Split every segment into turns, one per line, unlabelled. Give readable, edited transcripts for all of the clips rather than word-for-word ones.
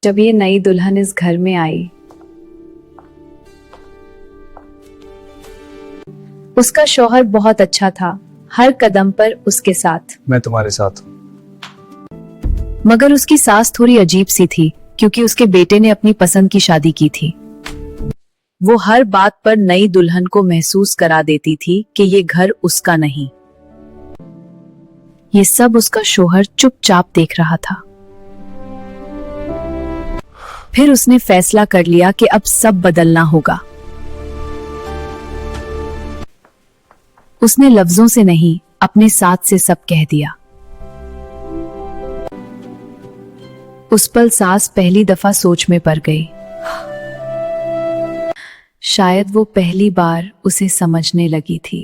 जब ये नई दुल्हन इस घर में आई, उसका शौहर बहुत अच्छा था, हर कदम पर उसके साथ।
मैं तुम्हारे साथ हूँ।
मगर उसकी सास थोड़ी अजीब सी थी, क्योंकि उसके बेटे ने अपनी पसंद की शादी की थी। वो हर बात पर नई दुल्हन को महसूस करा देती थी कि ये घर उसका नहीं। ये सब उसका शौहर चुपचाप देख रहा था। फिर उसने फैसला कर लिया कि अब सब बदलना होगा। उसने लफ्जों से नहीं, अपने साथ से सब कह दिया। उस पल सास पहली दफा सोच में पड़ गई। शायद वो पहली बार उसे समझने लगी थी।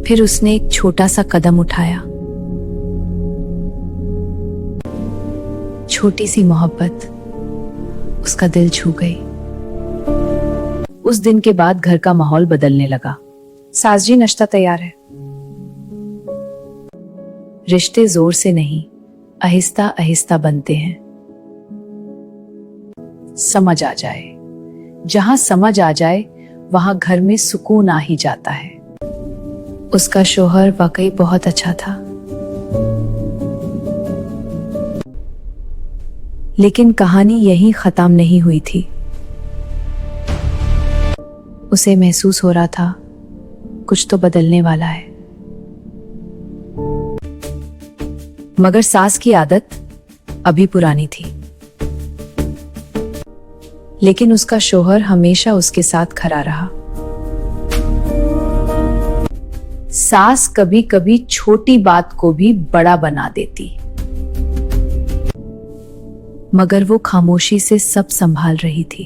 फिर उसने एक छोटा सा कदम उठाया। छोटी सी मोहब्बत उसका दिल छू गई। उस दिन के बाद घर का माहौल बदलने लगा। सास जी, नाश्ता तैयार है। रिश्ते जोर से नहीं, आहिस्ता आहिस्ता बनते हैं। समझ आ जाए, जहां समझ आ जाए वहां घर में सुकून आ ही जाता है। उसका शौहर वाकई बहुत अच्छा था, लेकिन कहानी यहीं खत्म नहीं हुई थी। उसे महसूस हो रहा था कुछ तो बदलने वाला है। मगर सास की आदत अभी पुरानी थी, लेकिन उसका शौहर हमेशा उसके साथ खड़ा रहा। सास कभी कभी छोटी बात को भी बड़ा बना देती, मगर वो खामोशी से सब संभाल रही थी,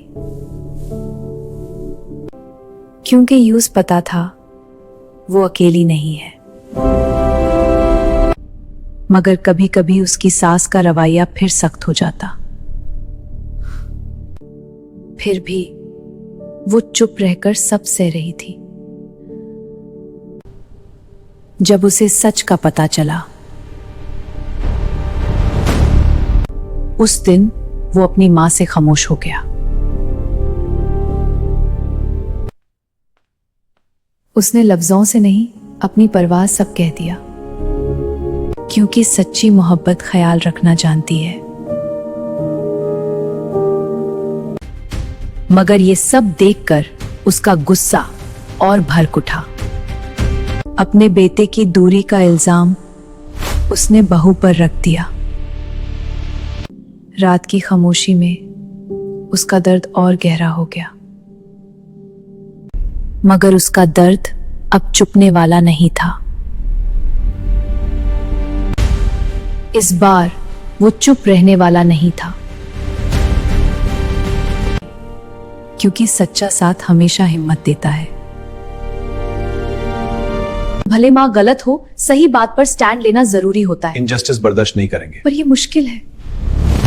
क्योंकि यूज पता था वो अकेली नहीं है। मगर कभी कभी उसकी सास का रवैया फिर सख्त हो जाता। फिर भी वो चुप रहकर सब सह रही थी। जब उसे सच का पता चला, उस दिन वो अपनी मां से खामोश हो गया। उसने लफ्जों से नहीं, अपनी परवाह सब कह दिया, क्योंकि सच्ची मोहब्बत ख्याल रखना जानती है। मगर ये सब देखकर उसका गुस्सा और भड़क उठा। अपने बेटे की दूरी का इल्जाम उसने बहू पर रख दिया। रात की खामोशी में उसका दर्द और गहरा हो गया। मगर उसका दर्द अब चुपने वाला नहीं था। इस बार वो चुप रहने वाला नहीं था, क्योंकि सच्चा साथ हमेशा हिम्मत देता है। भले माँ गलत हो, सही बात पर स्टैंड लेना जरूरी होता है।
इनजस्टिस बर्दाश्त नहीं करेंगे।
पर ये मुश्किल है।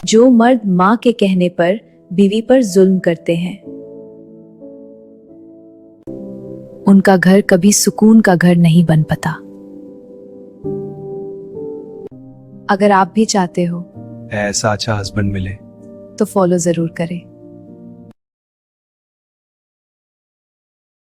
जो मर्द माँ के कहने पर बीवी पर जुल्म करते हैं, उनका घर कभी सुकून का घर नहीं बन पाता। अगर आप भी चाहते हो
ऐसा अच्छा हस्बैंड मिले
तो फॉलो जरूर करें।